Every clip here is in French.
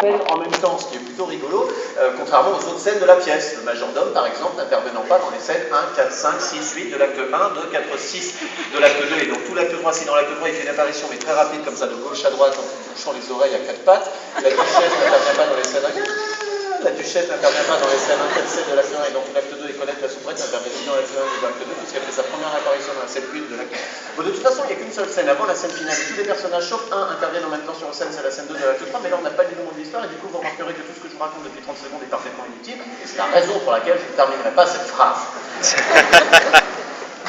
scène en même temps, ce qui est plutôt rigolo, contrairement aux autres scènes de la pièce. Le majordome, par exemple, n'intervenant pas dans les scènes 1, 4, 5, 6, 8 de l'acte 1, 2, 4, 6 de l'acte 2, et donc tout l'acte 3, si dans l'acte 3 il fait une apparition, mais très rapide, comme ça, de gauche à droite, en bouchant les oreilles à quatre pattes, la duchesse n'intervient pas dans les scènes 1, la duchesse n'intervient pas dans les scènes 1, 4, 7 de l'acte 1, et donc l'acte 2, et Colette la soubrette n'intervient ni dans l'acte 1 ni dans l'acte 2, puisqu'elle fait sa première apparition dans la scène 8 de l'acte 1. Bon, de toute façon, il n'y a qu'une seule scène, avant la scène finale, tous les personnages, sauf un, interviennent en même temps sur scène, c'est la scène 2 de l'acte 3, mais là on n'a pas le dénouement de l'histoire, et du coup vous remarquerez que tout ce que je vous raconte depuis 30 secondes est parfaitement inutile, et c'est la raison pour laquelle je ne terminerai pas cette phrase.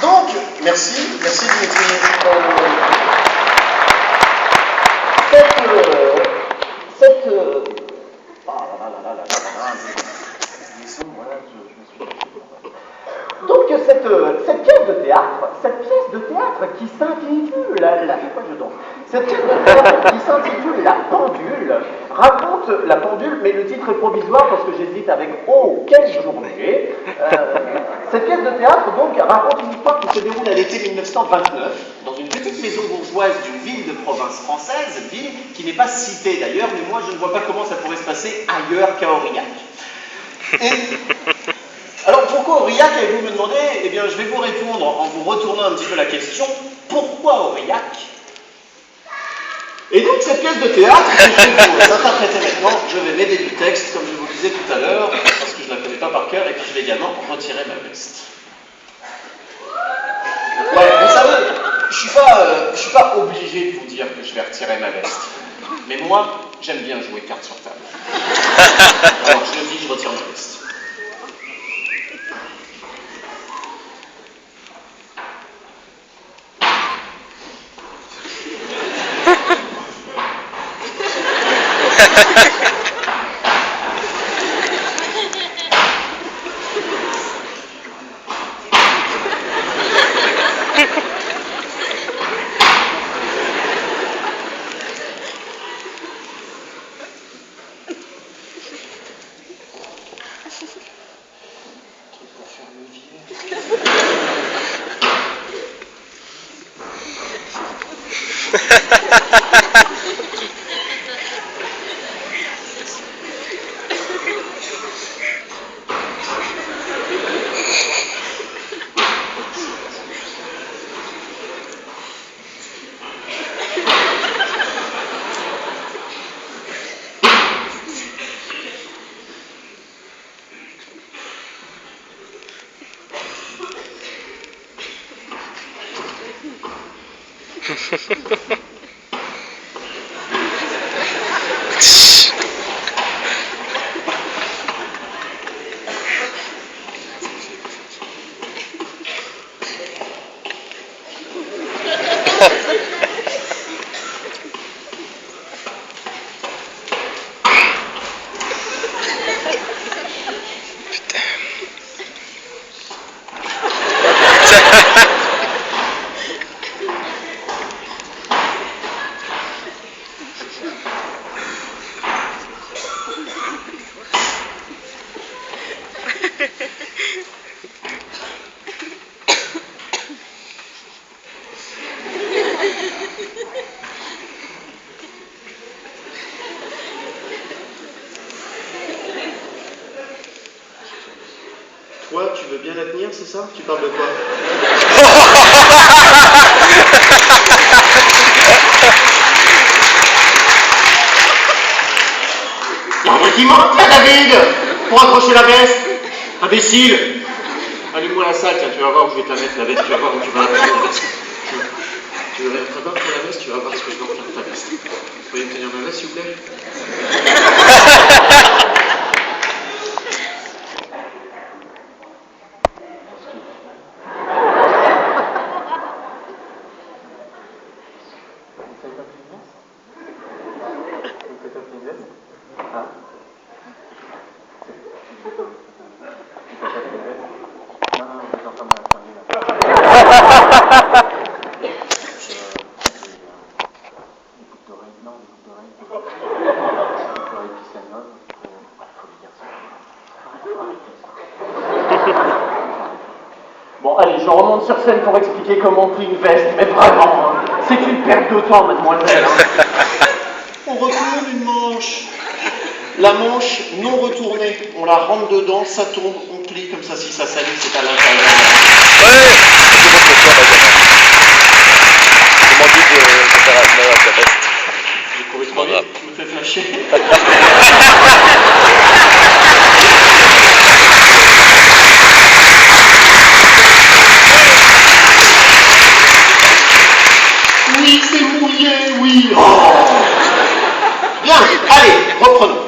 Donc, merci Dimitri. Donc cette pièce de théâtre qui s'intitule La Pendule raconte la pendule, mais le titre est provisoire parce que j'hésite avec Oh, quelle journée. Cette pièce de théâtre donc raconte une histoire qui se déroule à l'été 1929 dans une petite maison bourgeoise d'une ville de province française, ville qui n'est pas citée d'ailleurs, mais moi je ne vois pas comment ça pourrait se passer ailleurs qu'à Aurillac. Et alors pourquoi Aurillac, allez-vous me demander? Eh bien je vais vous répondre en vous retournant un petit peu la question, pourquoi Aurillac? Et donc cette pièce de théâtre, que je vais vous interpréter maintenant, je vais m'aider du texte comme je vous le disais tout à l'heure, parce que je ne la connais pas par cœur, et puis je vais également retirer ma veste. Ouais, vous savez, je suis pas obligé de vous dire que je vais retirer ma veste. Mais moi, j'aime bien jouer carte sur table. Alors je le dis, je retire ma veste. Toi, tu veux bien la tenir, c'est ça? Tu parles de quoi? Il y a un qui manque là, David, pour accrocher la veste. Imbécile. Allume-moi la salle, tiens, tu vas voir où je vais te la mettre, la veste, tu vas voir où tu vas accrocher la veste. Tu veux rien prévoir pour la veste, tu vas voir ce que je vais en faire de ta veste. Vous pouvez me tenir ma veste, s'il vous plaît? Bon, allez, je remonte sur scène pour expliquer comment on plie une veste, mais vraiment, hein, c'est une perte de temps, mademoiselle. Hein. On retourne une manche. La manche non retournée, on la rentre dedans, ça tourne, on plie comme ça, si ça salit, c'est à l'intérieur. Ouais, c'est bon, c'est toi, Comment dire de faire un reste. J'ai couru trop vite, je me fais flasher. Oui, c'est mouillé, oui. Oh. Bien, allez, reprenons.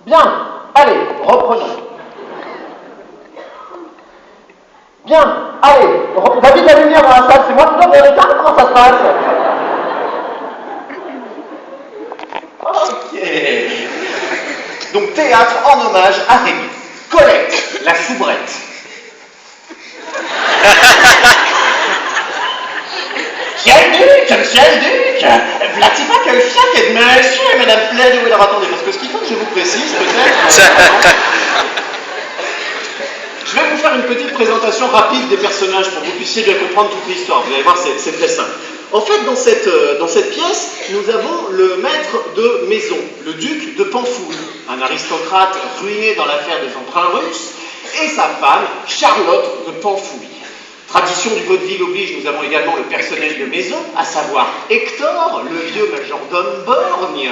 Bien, allez, reprenons. Bien, allez, David, la lumière dans la salle, c'est moi qui dois ouvrir les cartes, comment ça se passe? Ok. Donc, théâtre en hommage à Rémi. Colette, la soubrette. Monsieur le Duc, v'là-t-il pas que le chien est de monsieur et madame Plaide? Oui, alors attendez, parce que ce qu'il faut que je vous précise, peut-être... Je vais vous faire une petite présentation rapide des personnages pour que vous puissiez bien comprendre toute l'histoire. Vous allez voir, c'est très simple. En fait, dans cette pièce, nous avons le maître de maison, le duc de Pampfouille, un aristocrate ruiné dans l'affaire des emprunts russes, et sa femme, Charlotte de Pampfouille. Tradition du vaudeville oblige, nous avons également le personnel de maison, à savoir Hector, le vieux majordome borgne.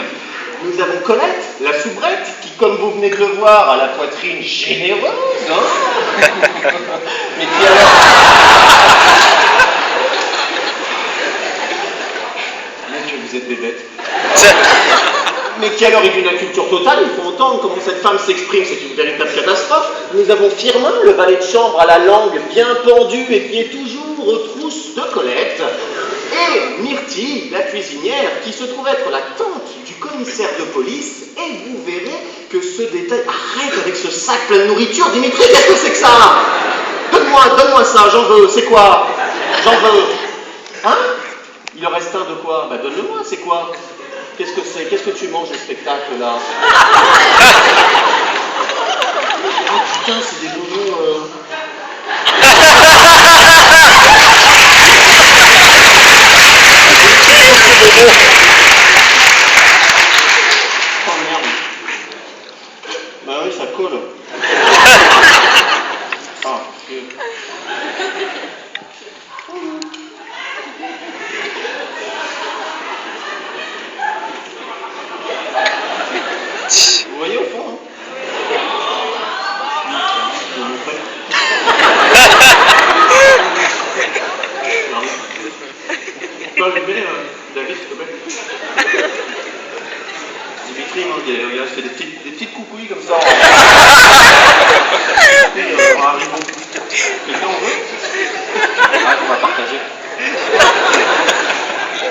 Nous avons Colette, la soubrette, qui, comme vous venez de le voir, a la poitrine généreuse, hein. Mais qui alors... Mon Dieu, vous êtes des bêtes. Mais qui alors est d'une inculture totale, il faut entendre comment cette femme s'exprime, c'est une véritable catastrophe. Nous avons Firmin, le valet de chambre à la langue bien pendue et qui est toujours aux trousses de Colette. Et Myrtille, la cuisinière, qui se trouve être la tante du commissaire de police, et vous verrez que ce détail... Arrête avec ce sac plein de nourriture, Dimitri, qu'est-ce que c'est que ça? Donne-moi ça, j'en veux, c'est quoi? J'en veux. Hein? Il en reste un de quoi? Bah donne-le-moi, c'est quoi? Qu'est-ce que c'est? Qu'est-ce que tu manges au spectacle, là? Oh putain, c'est des bonbons... Oh merde. Bah oui, ça colle. Ah, vous voyez au fond, hein? Je vais vous montrer. Tu peux allumer, David, s'il te plaît? Dimitri, il fait des petites coucouilles comme ça. En arrivant. Quelqu'un en veut? Ah, on va partager.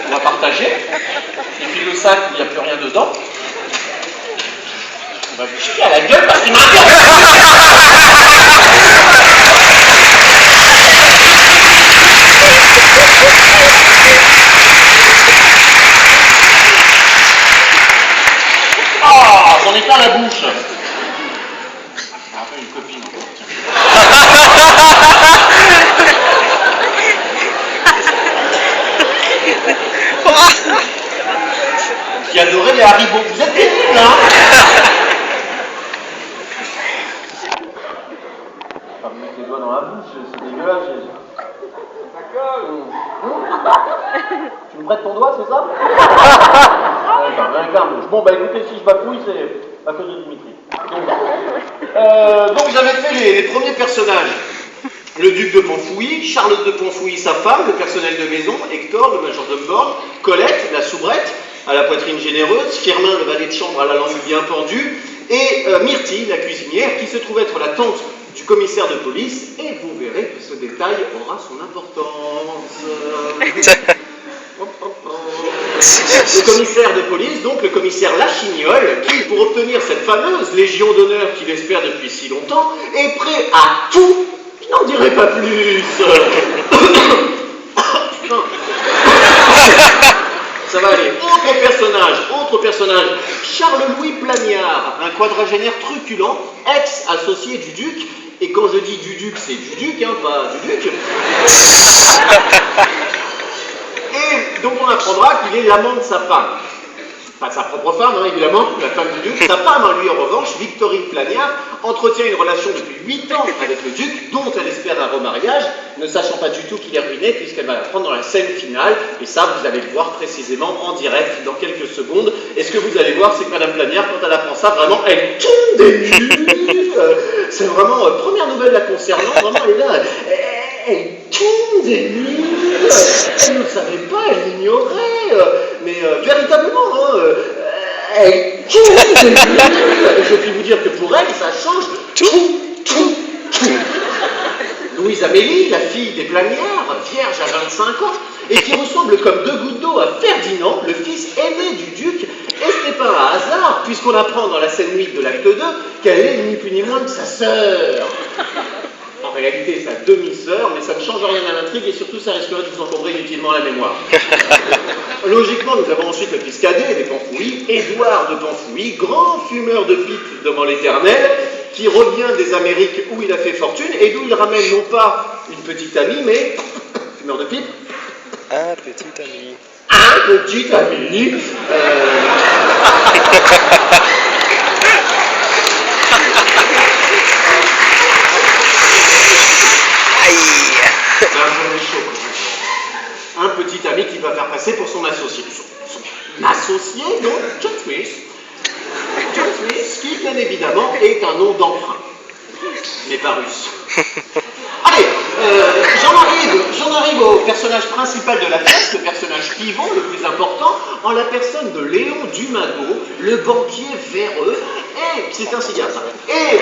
On va partager. Et puis le sac, il n'y a plus rien dedans. On va lui chier à la gueule parce qu'il m'a interdit. Ah, j'en ai plein la bouche. Après une copine encore. Qui adorait les haribots. Vous êtes pénibles, hein? Pas me mettre les doigts dans la bouche, c'est dégueulasse. Ça colle. Tu me prêtes ton doigt, c'est ça? Bon, bah écoutez, si je bafouille, c'est à cause de Dimitri. Donc j'avais fait les premiers personnages. Le duc de Pampfouille, Charlotte de Pampfouille, sa femme, le personnel de maison, Hector, le majordome borgne, Colette, la soubrette, à la poitrine généreuse, Firmin, le valet de chambre à la langue bien pendue, et Myrtille, la cuisinière, qui se trouve être la tante du commissaire de police, et vous verrez que ce détail aura son importance. Le commissaire de police, donc le commissaire Lachignol, qui, pour obtenir cette fameuse Légion d'honneur qu'il espère depuis si longtemps, est prêt à tout. Je n'en dirai pas plus. Ça va aller. Autre personnage. Charles-Louis Plagnard, un quadragénaire truculent, ex-associé du duc. Et quand je dis du duc, c'est du duc, hein, pas du duc. Et donc on apprendra qu'il est l'amant de sa femme. Enfin, sa propre femme, hein, évidemment, la femme du duc. Sa femme, lui, en revanche, Victorine Plagnard, entretient une relation depuis 8 ans avec le duc, dont elle espère un remariage, ne sachant pas du tout qu'il est ruiné, puisqu'elle va la prendre dans la scène finale. Et ça, vous allez le voir précisément en direct dans quelques secondes. Et ce que vous allez voir, c'est que Madame Plagnard, quand elle apprend ça, vraiment, elle tombe des nues. C'est vraiment, première nouvelle la concernant, vraiment, elle est là. Elle tombe des nues. Elle ne savait pas, elle l'ignorait. Mais véritablement, hein, elle tombe des nues. Je puis vous dire que pour elle, ça change tout. Louise Amélie, la fille des Plagnards, vierge à 25 ans, et qui ressemble comme 2 gouttes d'eau à Ferdinand, le fils aîné du duc, et ce n'est pas un hasard, puisqu'on apprend dans la scène 8 de l'acte 2 qu'elle est ni plus ni moins que sa sœur. En réalité, sa demi-sœur, mais ça ne change rien à l'intrigue, et surtout ça risquerait de vous encombrer inutilement la mémoire. Logiquement, nous avons ensuite le fils cadet des Panfouilly, Édouard de Panfouilly, grand fumeur de pipe devant l'éternel, qui revient des Amériques où il a fait fortune, et d'où il ramène non pas une petite amie, mais, fumeur de pipe, Un petit ami. un petit ami. Un petit ami qui va faire passer pour son associé. Son associé, donc, John Smith. John Smith, qui, bien évidemment, est un nom d'emprunt. Mais pas russe. Allez, j'en arrive au personnage principal de la pièce, le personnage pivot, le plus important, en la personne de Léon Dumagot, le banquier véreux, et c'est un cigare, ça. Et